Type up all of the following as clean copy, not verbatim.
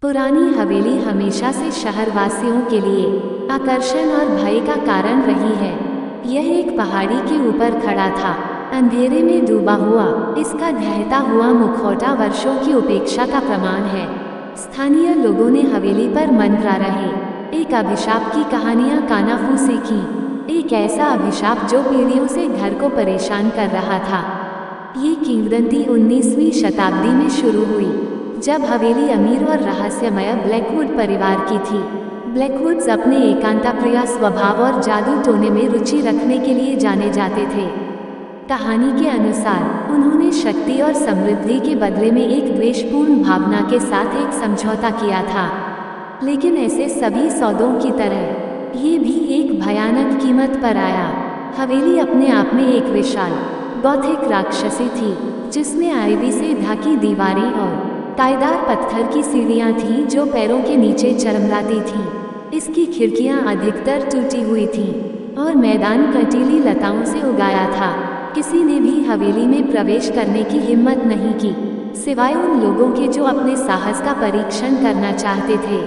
पुरानी हवेली हमेशा से शहरवासियों के लिए आकर्षण और भय का कारण रही है। यह एक पहाड़ी के ऊपर खड़ा था, अंधेरे में डूबा हुआ। इसका ढहता हुआ मुखौटा वर्षों की उपेक्षा का प्रमाण है। स्थानीय लोगों ने हवेली पर मंडरा रहे एक अभिशाप की कहानियां कानाफूसी की। एक ऐसा अभिशाप जो पीढ़ियों से घर को परेशान कर रहा था। ये किंवदंती 19वीं शताब्दी में शुरू हुई, जब हवेली अमीर और रहस्यमय ब्लैकवुड परिवार की थी। ब्लैकवुड्स अपने एकांतप्रिय स्वभाव और जादू टोने में रुचि रखने के लिए जाने जाते थे। कहानी के अनुसार उन्होंने शक्ति और समृद्धि के बदले में एक द्वेषपूर्ण भावना के साथ एक समझौता किया था। लेकिन ऐसे सभी सौदों की तरह ये भी एक भयानक कीमत पर आया। हवेली अपने आप में एक विशाल गॉथिक राक्षसी थी, जिसमें आइवी से ढकी दीवारें और ताईदार पत्थर की सीढ़ियां थीं जो पैरों के नीचे चरमराती थीं। इसकी खिड़कियां अधिकतर टूटी हुई थीं और मैदान कंटीली लताओं से उगाया था। किसी ने भी हवेली में प्रवेश करने की हिम्मत नहीं की, सिवाय उन लोगों के जो अपने साहस का परीक्षण करना चाहते थे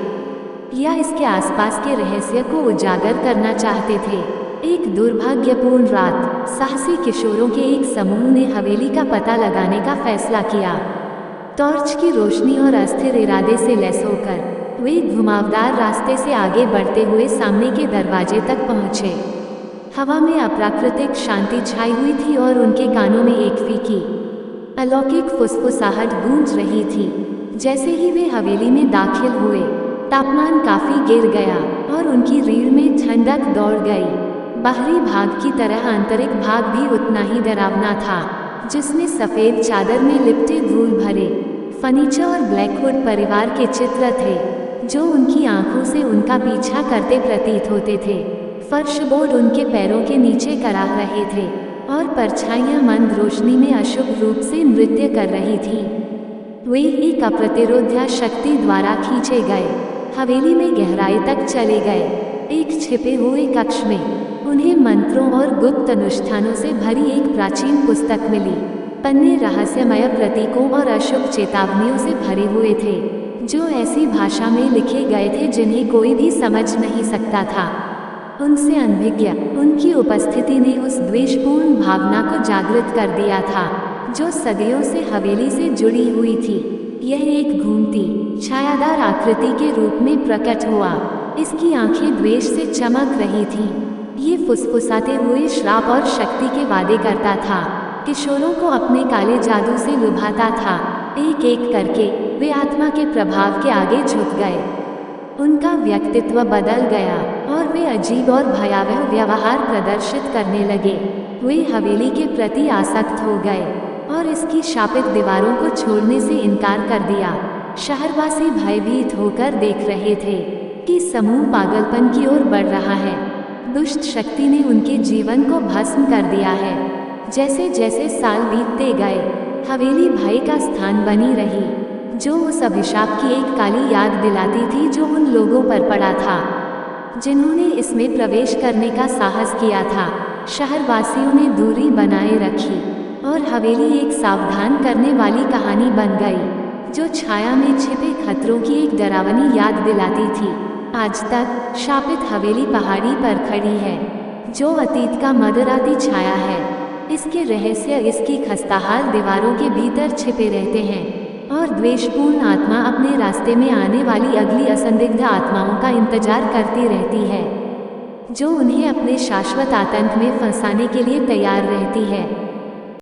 या इसके आसपास के रहस्य को उजागर करना चाहते थे। एक दुर्भाग्यपूर्ण रात, साहसी किशोरों के एक समूह ने हवेली का पता लगाने का फैसला किया। टॉर्च की रोशनी और अस्थिर इरादे से लैस होकर वे घुमावदार रास्ते से आगे बढ़ते हुए सामने के दरवाजे तक पहुंचे। हवा में अप्राकृतिक शांति छाई हुई थी और उनके कानों में एक फीकी अलौकिक फुसफुसाहट गूंज रही थी। जैसे ही वे हवेली में दाखिल हुए, तापमान काफी गिर गया और उनकी रीढ़ में ठंडक दौड़ गई। बाहरी भाग की तरह आंतरिक भाग भी उतना ही डरावना था, जिसमें सफेद चादर में लिपटे धूल भरे फर्नीचर और ब्लैकवुड परिवार के चित्र थे, जो उनकी आंखों से उनका पीछा करते प्रतीत होते थे। फर्श बोर्ड उनके पैरों के नीचे कराह रहे थे और परछाइयां मंद रोशनी में अशुभ रूप से नृत्य कर रही थी। वे एक अप्रतिरोध्य शक्ति द्वारा खींचे गए, हवेली में गहराई तक चले गए। एक छिपे हुए कक्ष में उन्हें मंत्रों और गुप्त अनुष्ठानों से भरी एक प्राचीन पुस्तक मिली। पन्ने रहस्यमय प्रतीकों और अशुभ चेतावनियों से भरे हुए थे, जो ऐसी भाषा में लिखे गए थे जिन्हें कोई भी समझ नहीं सकता था। उनसे अनभिज्ञ उनकी उपस्थिति ने उस द्वेषपूर्ण भावना को जागृत कर दिया था, जो सदियों से हवेली से जुड़ी हुई थी। यह एक घूमती छायादार आकृति के रूप में प्रकट हुआ। इसकी आंखें द्वेष से चमक रही थीं। ये फुसफुसाते हुए श्राप और शक्ति के वादे करता था, किशोरों को अपने काले जादू से लुभाता था। एक एक करके वे आत्मा के प्रभाव के आगे झुक गए। उनका व्यक्तित्व बदल गया और वे अजीब और भयावह व्यवहार प्रदर्शित करने लगे। वे हवेली के प्रति आसक्त हो गए और इसकी शापित दीवारों को छोड़ने से इनकार कर दिया। शहरवासी भयभीत होकर देख रहे थे कि समूह पागलपन की ओर बढ़ रहा है। दुष्ट शक्ति ने उनके जीवन को भस्म कर दिया है। जैसे जैसे साल बीतते गए, हवेली भय का स्थान बनी रही, जो उस अभिशाप की एक काली याद दिलाती थी जो उन लोगों पर पड़ा था जिन्होंने इसमें प्रवेश करने का साहस किया था। शहरवासियों ने दूरी बनाए रखी और हवेली एक सावधान करने वाली कहानी बन गई, जो छाया में छिपे खतरों की एक डरावनी याद दिलाती थी। आज तक शापित हवेली पहाड़ी पर खड़ी है, जो अतीत का मदराती छाया है। इसके रहस्य इसकी खस्ताहाल दीवारों के भीतर छिपे रहते हैं और द्वेषपूर्ण आत्मा अपने रास्ते में आने वाली अगली असंदिग्ध आत्माओं का इंतजार करती रहती है, जो उन्हें अपने शाश्वत आतंक में फंसाने के लिए तैयार रहती है।